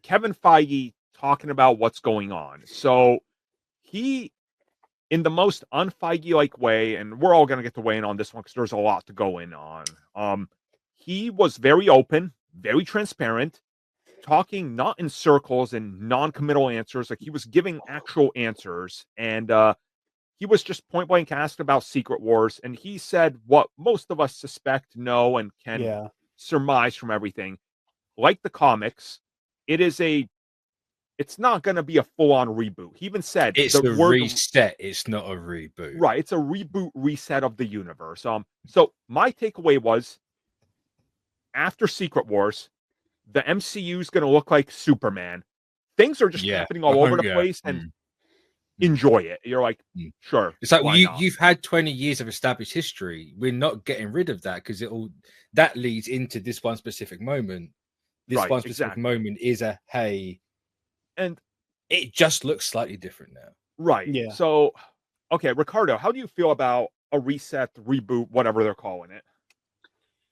Kevin Feige talking about what's going on. So he, in the most un-Feige-like way, and we're all going to get to weigh in on this one because there's a lot to go in on. He was very open, very transparent, talking not in circles and non-committal answers. Like, he was giving actual answers, and he was just point blank asked about Secret Wars, and he said what most of us suspect, know, and can surmise from everything. Like the comics, it's not going to be a full-on reboot. He even said it's a reset. It's not a reboot. Right. It's a reboot, reset of the universe. So my takeaway was, after Secret Wars, the MCU is going to look like Superman. Things are just happening all over the place, and enjoy it. You're like, sure. It's like you've had 20 years of established history. We're not getting rid of that because that leads into this one specific moment. This one specific moment is and it just looks slightly different now. Right. Yeah. So, okay, Ricardo, how do you feel about a reset, reboot, whatever they're calling it?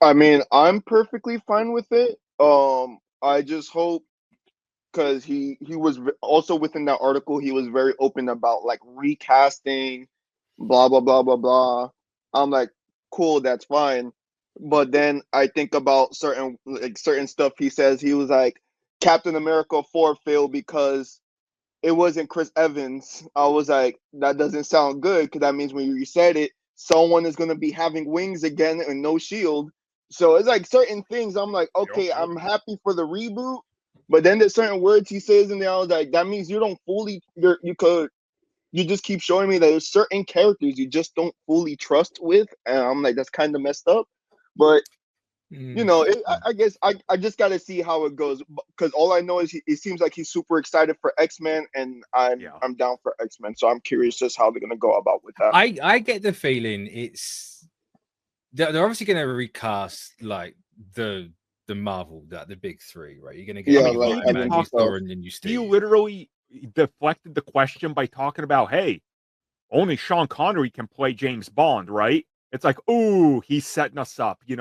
I mean, I'm perfectly fine with it. I just hope, because he was also within that article, he was very open about like recasting, blah blah blah blah blah. I'm like, cool, that's fine. But then I think about certain stuff he says. He was like, Captain America 4 failed because it wasn't Chris Evans. I was like, that doesn't sound good, because that means when you said it, someone is going to be having wings again and no shield. So it's like certain things. I'm like, okay, I'm happy for the reboot, but then there's certain words he says in there. I was like, that means you don't fully. You just keep showing me that there's certain characters you just don't fully trust with, and I'm like, that's kind of messed up. But I guess I just got to see how it goes, because all I know is it seems like he's super excited for X-Men, and I'm down for X-Men. So I'm curious just how they're gonna go about with that. I get the feeling they're obviously going to recast like the Marvel, the big three, right? You're going to get Thor and new Steve. He literally deflected the question by talking about, hey, only Sean Connery can play James Bond, right? It's like, ooh, he's setting us up. He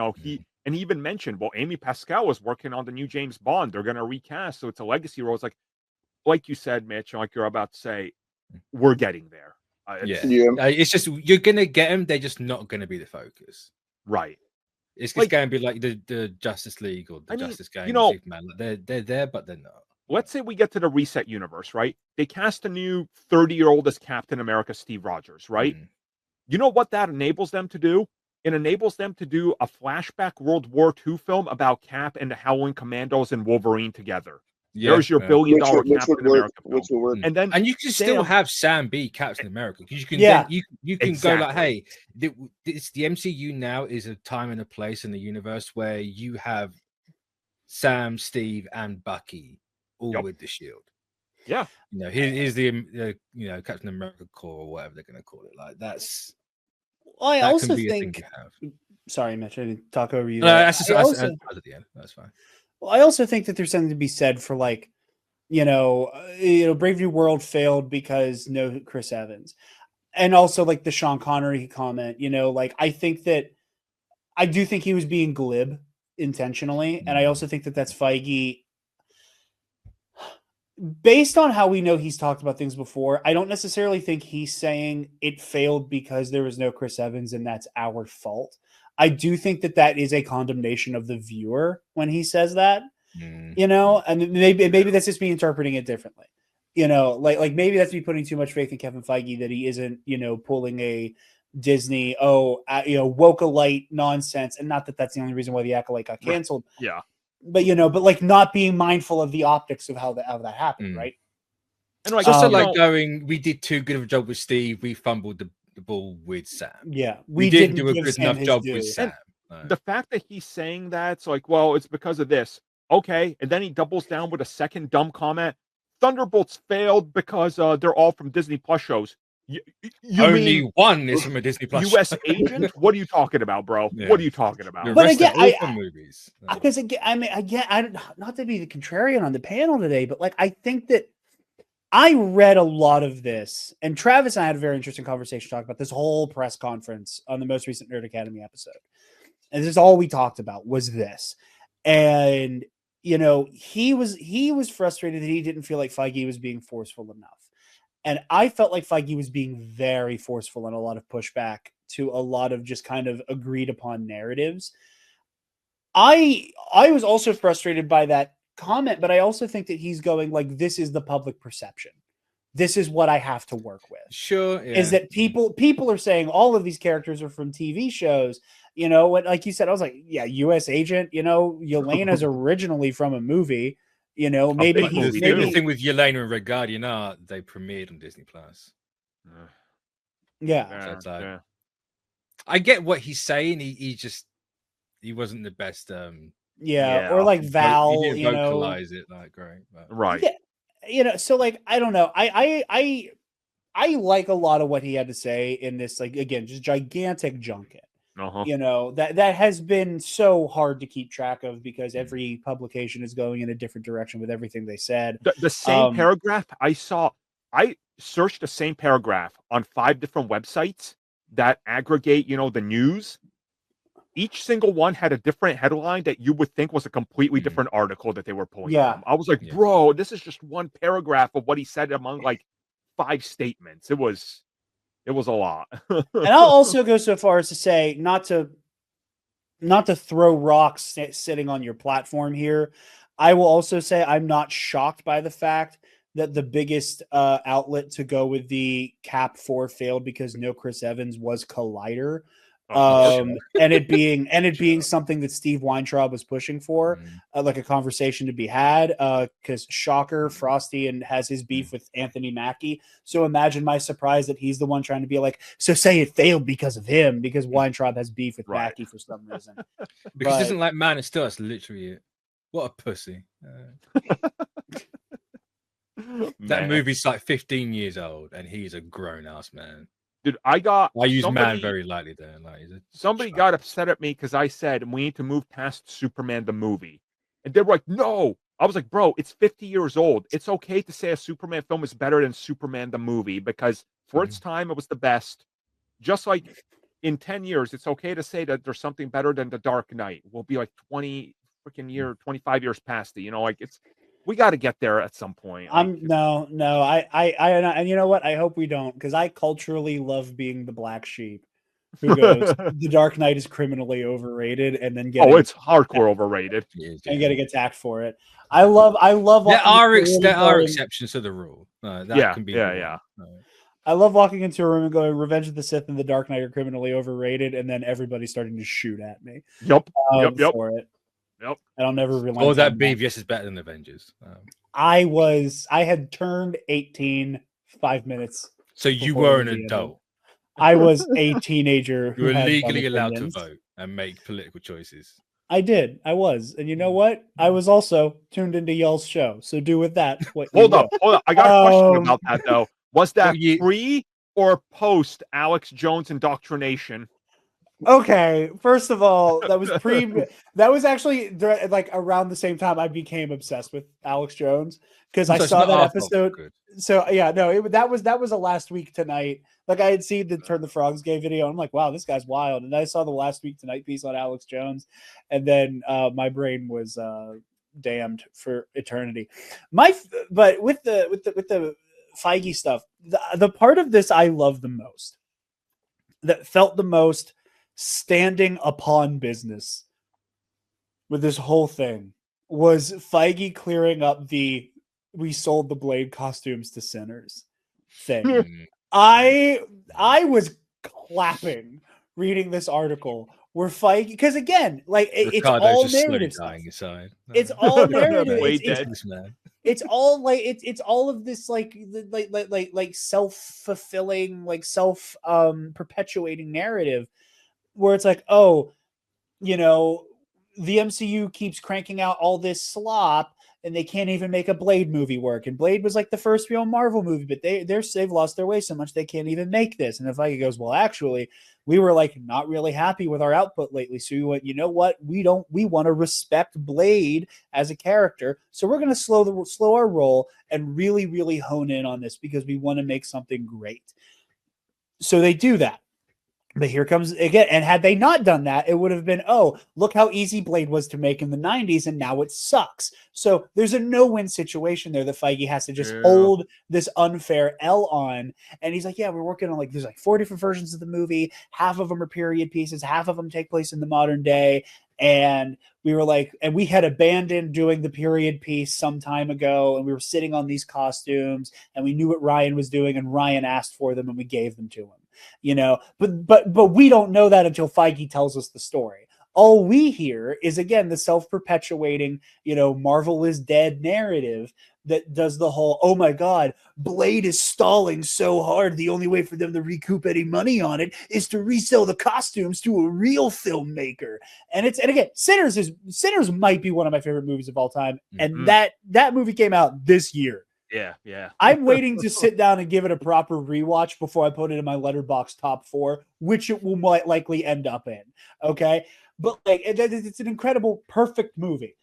even mentioned, well, Amy Pascal was working on the new James Bond. They're going to recast, so it's a legacy role. It's like you said, Mitch, like you're about to say, we're getting there. It's just, you're going to get them. They're just not going to be the focus. Right. It's going to be like the Justice League or the Justice Game. Superman. They're there, but they're not. Let's say we get to the reset universe, right? They cast a new 30-year-old as Captain America, Steve Rogers, right? You know what that enables them to do? It enables them to do a flashback World War II film about Cap and the Howling Commandos and Wolverine together. There's your billion-dollar Captain America film. And you can still have Sam be Captain America, because you can you can go like, hey, it's the MCU now is a time and a place in the universe where you have Sam, Steve, and Bucky all with the shield. Yeah, here's the Captain America Corps, or whatever they're going to call it. Like that's. I also think. Sorry, Mitch, I didn't talk over you. That's at the end. That's fine. Well, I also think that there's something to be said for Brave New World failed because no Chris Evans, and also like the Sean Connery comment. I do think he was being glib intentionally, and I also think that that's Feige. Based on how we know he's talked about things before, I don't necessarily think he's saying it failed because there was no Chris Evans and that's our fault. I do think that is a condemnation of the viewer when he says that, and maybe that's just me interpreting it differently. Like maybe that's me putting too much faith in Kevin Feige that he isn't, pulling a Disney, woke-a-lite nonsense, and not that that's the only reason why the Acolyte got canceled. Yeah. But like not being mindful of the optics of how that happened, right? And like, going, we did too good of a job with Steve. We fumbled the ball with Sam. Yeah, we didn't do a good enough job with Sam. The fact that he's saying that, it's like, well, it's because of this. Okay, and then he doubles down with a second dumb comment. Thunderbolts failed because they're all from Disney Plus shows. You Only one is from a Disney Plus U.S. agent? What are you talking about, bro? Yeah. What are you talking about? But again, movies. Because again, not to be the contrarian on the panel today, but like I think that I read a lot of this, and Travis and I had a very interesting conversation talking about this whole press conference on the most recent Nerd Academy episode, and this is all we talked about was this, and you know, he was frustrated that he didn't feel like Feige was being forceful enough. And I felt like Feige was being very forceful and a lot of pushback to a lot of just kind of agreed upon narratives. I was also frustrated by that comment, but I also think that he's going like, this is the public perception. This is what I have to work with. Sure. Yeah. Is that people are saying all of these characters are from TV shows. You know, what, like you said, I was like, yeah, U.S. Agent, you know, Yelena's originally from a movie. You know, maybe the thing with Yelena and Red Guardian they premiered on Disney Plus. Yeah. So like, I get what he's saying. He wasn't the best. Or like Val, he didn't vocalize it like great, but. Right? Yeah, you know, so like I don't know. I like a lot of what he had to say in this. Like again, just gigantic junket. You know, that has been so hard to keep track of because every publication is going in a different direction with everything they said. The same paragraph I searched the same paragraph on 5 different websites that aggregate, you know, the news. Each single one had a different headline that you would think was a completely different article that they were pulling from. I was like, bro, this is just one paragraph of what he said among like 5 statements. It was a lot. And I'll also go so far as to say not to throw rocks sitting on your platform here. I will also say I'm not shocked by the fact that the biggest outlet to go with the Cap 4 failed because no Chris Evans was Collider. And it being something that Steve Weintraub was pushing for, like a conversation to be had, because Shocker, Frosty, and has his beef with Anthony Mackie. So imagine my surprise that he's the one trying to be like, so say it failed because of him, because Weintraub has beef with Mackie for some reason. Because it isn't like Man of Steel, that's literally it. What a pussy. That movie's like 15 years old, and he's a grown-ass man. Dude, I use man very lightly there. Like, somebody got upset at me because I said we need to move past Superman the movie. And they were like, no. I was like, bro, it's 50 years old. It's okay to say a Superman film is better than Superman the movie because for its time, it was the best. Just like in 10 years, it's okay to say that there's something better than The Dark Knight. We'll be like 25 years past it. You know, like we got to get there at some point. No, and you know what? I hope we don't, because I culturally love being the black sheep who goes, The Dark Knight is criminally overrated, and then it's hardcore overrated and getting attacked for it. I love. There are exceptions to the rule. That can be. I love walking into a room and going, Revenge of the Sith and The Dark Knight are criminally overrated, and then everybody starting to shoot at me. Yep. For it. Yep. And I'll never realize. Or that BVS is better than Avengers. I had turned 18 5 minutes. So you were an adult. I was a teenager. You were legally allowed to vote and make political choices. I did. I was. And you know what? I was also tuned into y'all's show. So do with that what Hold up. I got a question about that, though. Was that pre or post Alex Jones indoctrination? Okay, first of all, that was actually like around the same time I became obsessed with Alex Jones because I saw that episode. So yeah, no, that was a last week tonight. Like I had seen the Turn the Frogs Gay video. And I'm like, wow, this guy's wild. And I saw the last week tonight piece on Alex Jones, and then my brain was damned for eternity. But with the Feige stuff, the part of this I love the most, that felt the most standing upon business with this whole thing, was Feige clearing up the "we sold the Blade costumes to sinners" thing. I was clapping reading this article where Feige, because again, like it's all narrative stuff. It's all narrative. It's all like it's all of this like self-fulfilling, like self perpetuating narrative, where it's like, oh, you know, the MCU keeps cranking out all this slop and they can't even make a Blade movie work. And Blade was like the first real Marvel movie, but they've lost their way so much they can't even make this. And if Feige goes, well, actually, we were like not really happy with our output lately. So we went, you know what? We want to respect Blade as a character. So we're going to slow our roll and really, really hone in on this because we want to make something great. So they do that. But here comes again, and had they not done that, it would have been, oh, look how easy Blade was to make in the 90s, and now it sucks. So there's a no-win situation there that Feige has to just hold this unfair L on. And he's like, yeah, we're working on there's 4 different versions of the movie. Half of them are period pieces, half of them take place in the modern day. And we were like, and we had abandoned doing the period piece some time ago, and we were sitting on these costumes, and we knew what Ryan was doing, and Ryan asked for them, and we gave them to him. But we don't know that until Feige tells us the story. All we hear is, again, the self-perpetuating, Marvel is dead narrative that does the whole, oh my God, Blade is stalling so hard. The only way for them to recoup any money on it is to resell the costumes to a real filmmaker. And again, Sinners might be one of my favorite movies of all time. And that movie came out this year. Yeah. I'm waiting to sit down and give it a proper rewatch before I put it in my Letterboxd top 4, which it will likely end up in. Okay. But it's an incredible, perfect movie.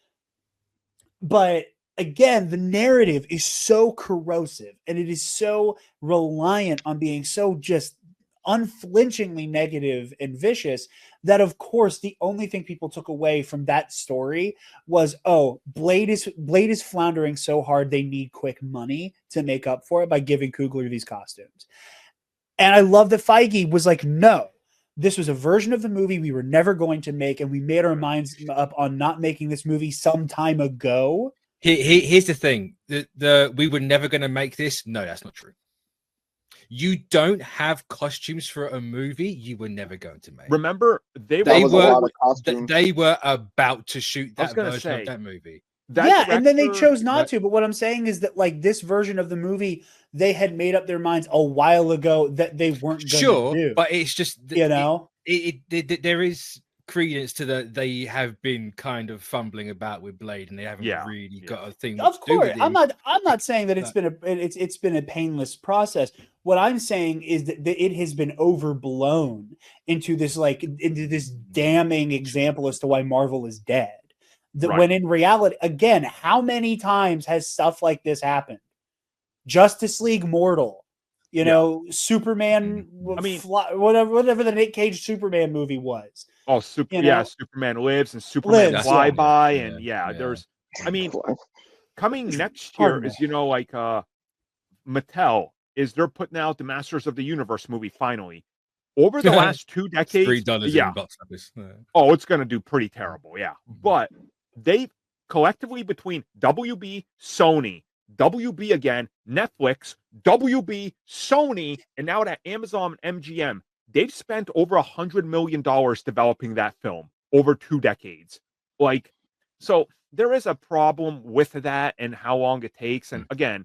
But again, the narrative is so corrosive and it is so reliant on being so just unflinchingly negative and vicious that, of course, the only thing people took away from that story was, oh, Blade is floundering so hard they need quick money to make up for it by giving Coogler these costumes. And I love that Feige was like, no, this was a version of the movie we were never going to make, and we made our minds up on not making this movie some time ago. Here's the thing: we were never going to make this. No, that's not true. You don't have costumes for a movie you were never going to make. Remember, they were about to shoot that version of that movie. And then they chose not to. But what I'm saying is that this version of the movie, they had made up their minds a while ago that they weren't going to do. But it's just there is credence to that they have been kind of fumbling about with Blade, and they haven't really got a thing. Of course, I'm not saying that it's been a painless process. What I'm saying is that it has been overblown into this damning example as to why Marvel is dead. When in reality, again, how many times has stuff like this happened? Justice League Mortal, Superman. Whatever the Nick Cage Superman movie was. Oh, Superman Lives and Superman Flyby, and there's. I mean, coming next year is Mattel is they're putting out the Masters of the Universe movie finally. Over the last 2 decades, $3 box office. Oh, it's going to do pretty terrible, but they collectively between WB, Sony, WB again, Netflix, WB, Sony, and now at Amazon and MGM, they've spent over $100 million developing that film over 2 decades. So there is a problem with that and how long it takes. And again,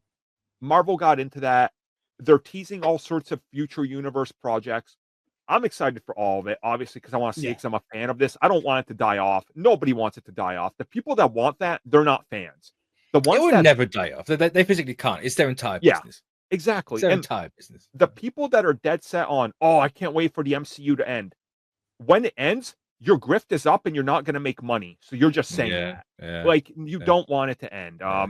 Marvel got into that. They're teasing all sorts of future universe projects. I'm excited for all of it, obviously, because I want to see it because I'm a fan of this. I don't want it to die off. Nobody wants it to die off. The people that want that, they're not fans. The ones it will never die off. They physically can't. It's their entire business. Exactly. It's their entire business. The people that are dead set on, I can't wait for the MCU to end. When it ends, your grift is up and you're not going to make money. So you're just saying that. You don't want it to end. I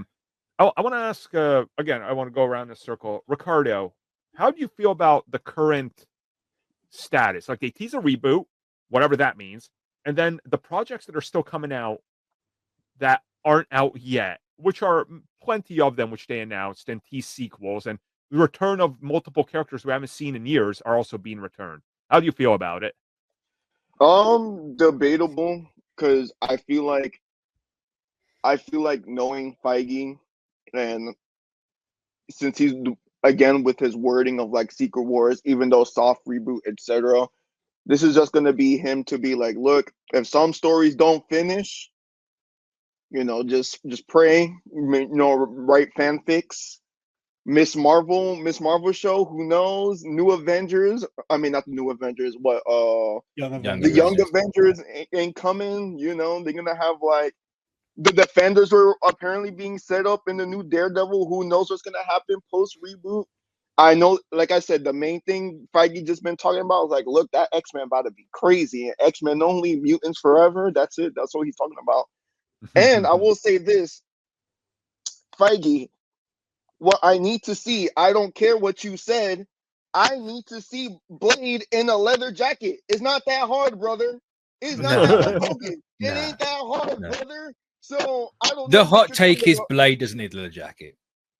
want to ask, again, I want to go around the circle. Ricardo, how do you feel about the current status? They tease a reboot, whatever that means, and then the projects that are still coming out that aren't out yet, which are plenty of them, which they announced, and tease sequels, and the return of multiple characters we haven't seen in years are also being returned. How do you feel about it? Debatable, because I feel like knowing Feige, and since he's again with his wording of Secret Wars, even though soft reboot, etc., this is just gonna be him to be like, look, if some stories don't finish, just pray, write fanfics. Miss Marvel show, who knows? New Avengers, I mean not the New Avengers, but the Young Avengers ain't coming. They're gonna have the Defenders were apparently being set up in the new Daredevil. Who knows what's gonna happen post reboot? I know, like I said, the main thing Feige just been talking about is look, that X-Men about to be crazy. X-Men only, mutants forever. That's it. That's what he's talking about. And I will say this, Feige, what I need to see, I don't care what you said, I need to see Blade in a leather jacket. It's not that hard, brother. It's not that hard, Logan. It ain't that hard, brother. So I don't know. The hot take is Blade doesn't need a leather jacket.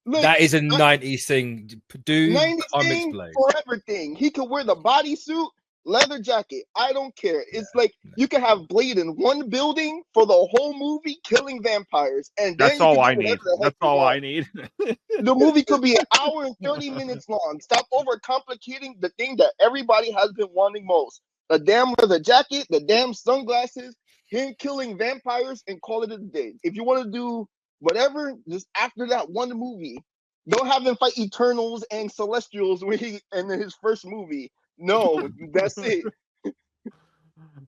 Look, that is a 90s thing. Do 90s comics thing, Blade. forever thing. He could wear the bodysuit, leather jacket. I don't care. It's like you can have Blade in one building for the whole movie killing vampires. And then that's all I need. That's all I need. The movie could be an hour and 30 minutes long. Stop overcomplicating the thing that everybody has been wanting most. The damn leather jacket, the damn sunglasses, him killing vampires, and call it a day. If you want to do whatever, just after that one movie, don't have him fight Eternals and Celestials when he in his first movie. No, that's it.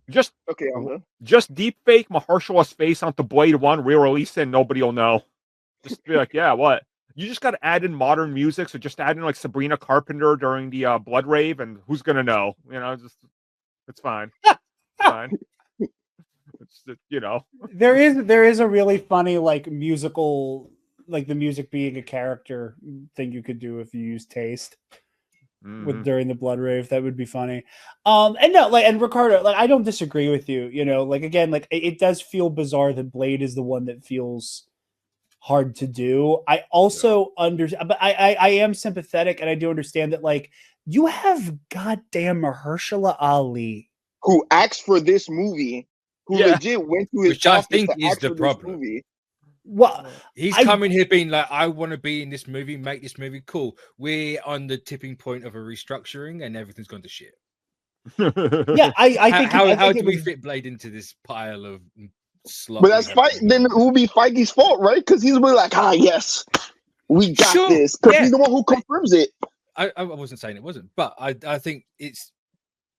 Just okay, I'm done. Just deep fake Mahershala's face onto Blade 1, re-release it, and nobody will know. Just be like, yeah, what? You just got to add in modern music, so just add in like Sabrina Carpenter during the Blood Rave, and who's gonna know? You know, just it's fine. It's fine. It's, you know, there is a really funny like musical, like the music being a character thing you could do if you use taste. With during the Blood Rave, that would be funny. And no, like, and Ricardo, like, I don't disagree with you. You know, like again, like it does feel bizarre that Blade is the one that feels hard to do. I also understand, but I am sympathetic, and I do understand that like you have goddamn Mahershala Ali who asked for this movie, who legit went to his which I think is the problem. Movie. Well, he's coming here being like, I want to be in this movie, make this movie cool. We're on the tipping point of a restructuring, and everything's gone to shit. Yeah, I think how do we fit Blade into this pile of slop? But that's then it will be Feige's fault, right? Because he's really like, yes, we got this. Because he's the one who confirms it. I wasn't saying it wasn't, but I think it's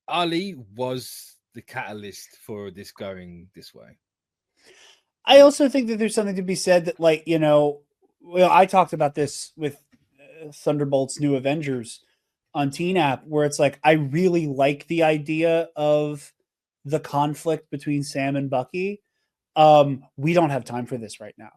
Ali was the catalyst for this going this way. I also think that there's something to be said that, like, you know, well, I talked about this with Thunderbolt's New Avengers on Teen App, where it's like, I really like the idea of the conflict between Sam and Bucky. We don't have time for this right now.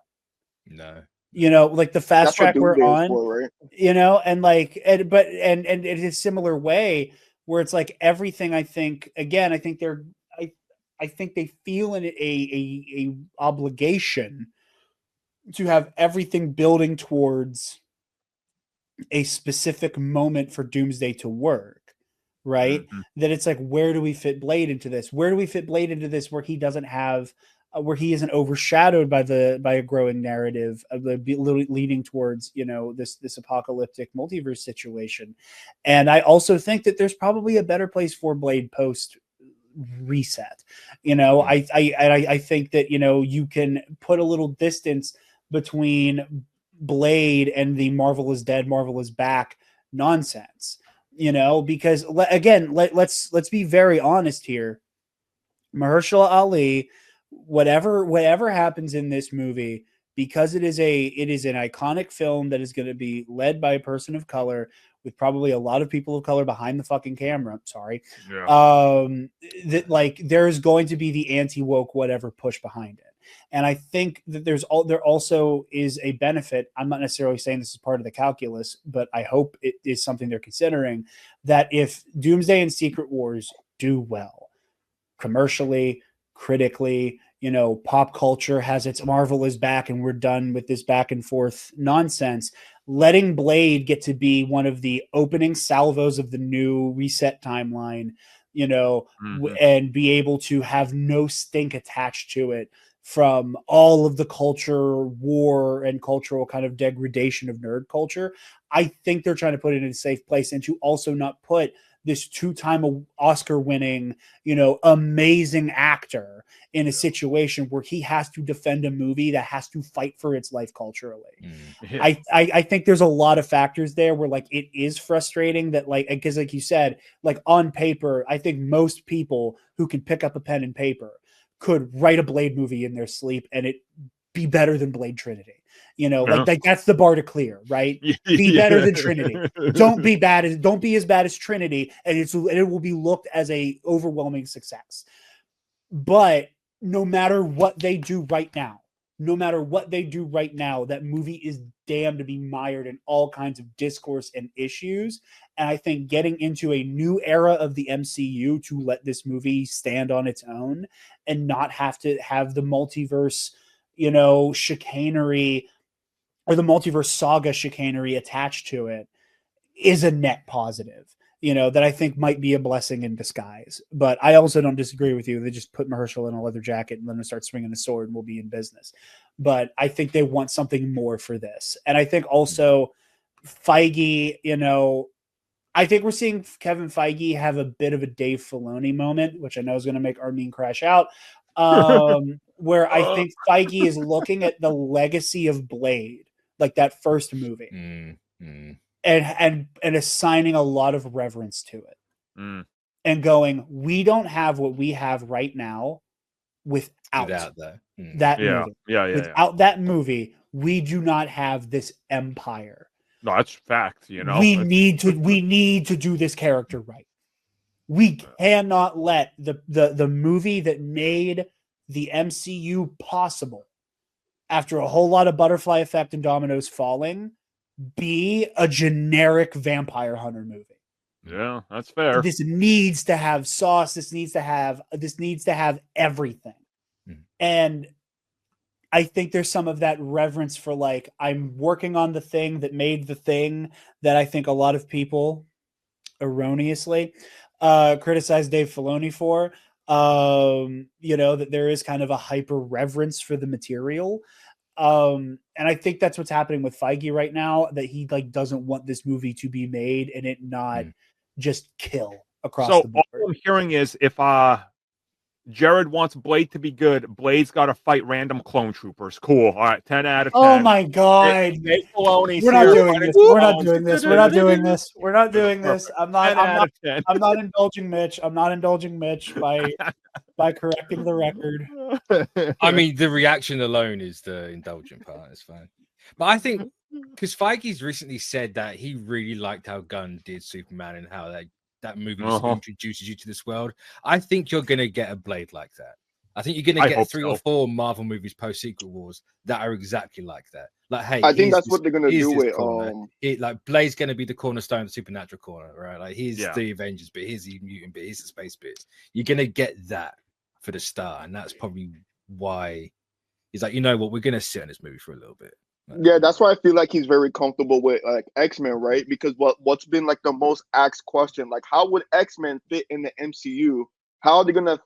No. You know, like the fast track we're on, right? You know, and like, and in a similar way where it's like everything, I think, again, I think I think they feel a obligation to have everything building towards a specific moment for Doomsday to work, right? Mm-hmm. That it's like, where do we fit Blade into this? Where do we fit Blade into this where he doesn't have, where he isn't overshadowed by a growing narrative of leading towards, you know, this apocalyptic multiverse situation. And I also think that there's probably a better place for Blade post reset. You know, I think that, you know, you can put a little distance between Blade and the Marvel is dead, Marvel is back nonsense, you know, because again, let's be very honest here. Mahershala Ali, whatever happens in this movie, because it is an iconic film that is going to be led by a person of color with probably a lot of people of color behind the fucking camera. Sorry. Yeah. That like there's going to be the anti-woke whatever push behind it. And I think that there also is a benefit. I'm not necessarily saying this is part of the calculus, but I hope it is something they're considering, that if Doomsday and Secret Wars do well commercially, critically, you know, pop culture has its Marvel is back and we're done with this back and forth nonsense, letting Blade get to be one of the opening salvos of the new reset timeline, you know, and be able to have no stink attached to it from all of the culture war and cultural kind of degradation of nerd culture. I think they're trying to put it in a safe place and to also not put this 2-time Oscar winning, you know, amazing actor in a situation where he has to defend a movie that has to fight for its life culturally. Yeah. I think there's a lot of factors there where like it is frustrating that like, because like you said, like on paper, I think most people who can pick up a pen and paper could write a Blade movie in their sleep and it be better than Blade Trinity. You know, like that's the bar to clear, right? Be better than Trinity. Don't be as bad as Trinity, and it will be looked as a overwhelming success. But no matter what they do right now, no matter what they do right now, that movie is damned to be mired in all kinds of discourse and issues. And I think getting into a new era of the MCU to let this movie stand on its own and not have to have the multiverse, chicanery or the multiverse saga chicanery attached to it is a net positive, that I think might be a blessing in disguise. But I also don't disagree with you. They just put Mahershala in a leather jacket and let him start swinging a sword and we'll be in business. But I think they want something more for this. And I think also Feige, I think we're seeing Kevin Feige have a bit of a Dave Filoni moment, which I know is going to make Armin crash out, where I think Feige is looking at the legacy of Blade, like that first movie. And assigning a lot of reverence to it, and going, we don't have what we have right now without that movie. Without that movie, we do not have this empire. No, that's fact. We need to do this character right. We cannot let the movie that made the MCU possible, after a whole lot of butterfly effect and dominoes falling, be a generic vampire hunter movie. Yeah, that's fair. This needs to have sauce. This needs to have everything. And I think there's some of that reverence for, like, I'm working on the thing that made the thing that I think a lot of people erroneously criticize Dave Filoni for. That there is kind of a hyper reverence for the material. And I think that's what's happening with Feige right now, that he doesn't want this movie to be made and it not just kill across the board. All I'm hearing is, if Jared wants Blade to be good, Blade's got to fight random clone troopers. Cool. All right, 10 out of 10. Oh my god. We're not doing this. We're not doing this. We're not doing this. We're not doing this. I'm not indulging Mitch. I'm not indulging Mitch by correcting the record. I mean, the reaction alone is the indulgent part. It's fine. But I think, because Feige's recently said that he really liked how Gunn did Superman and how that movie just introduces you to this world. I think you're going to get a Blade like that. I think you're going to get 3 or 4 Marvel movies post Secret Wars that are exactly like that. Like, hey, I think that's what they're going to do with like Blade's going to be the cornerstone of the supernatural corner, right? Like, here's the Avengers bit, here's the mutant bit, here's the space bit. You're going to get that for the start, and that's probably why he's like, you know what, we're going to sit on this movie for a little bit. Yeah, that's why I feel like he's very comfortable with like X-Men, right? Because what's been like the most asked question, like, how would X-Men fit in the MCU? How are they gonna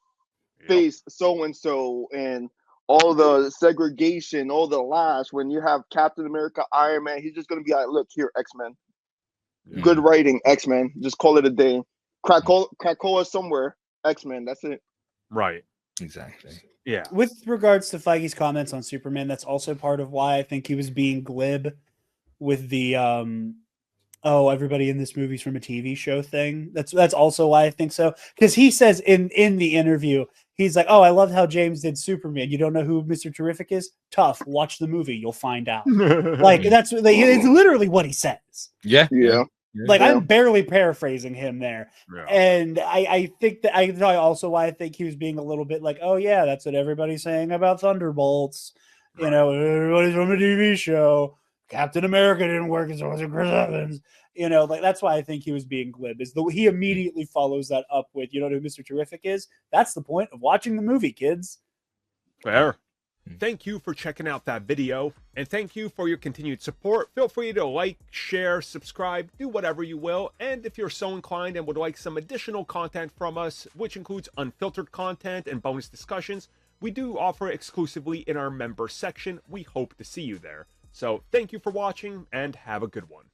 face so and so and all the segregation, all the lash? When you have Captain America, Iron Man, he's just gonna be like, look here, X-Men, good writing, X-Men, just call it a day. Krakoa somewhere, X-Men, that's it. Right. Exactly. Yeah. With regards to Feige's comments on Superman, that's also part of why I think he was being glib with the everybody in this movie's from a TV show thing. That's also why I think so. Because he says in the interview, he's like, oh, I loved how James did Superman. You don't know who Mr. Terrific is? Tough. Watch the movie. You'll find out. Like, it's literally what he says. Yeah. Like, I'm barely paraphrasing him there. Yeah. And I think that I also why I think he was being a little bit like, oh yeah, that's what everybody's saying about Thunderbolts. Right. Everybody's from a TV show. Captain America didn't work as well as Chris Evans. Like, that's why I think he was being glib. He immediately follows that up with, you know who Mr. Terrific is? That's the point of watching the movie, kids. Fair. Thank you for checking out that video, and thank you for your continued support. Feel free to like, share, subscribe, do whatever you will. And if you're so inclined and would like some additional content from us, which includes unfiltered content and bonus discussions, we do offer exclusively in our member section. We hope to see you there. So thank you for watching, and have a good one.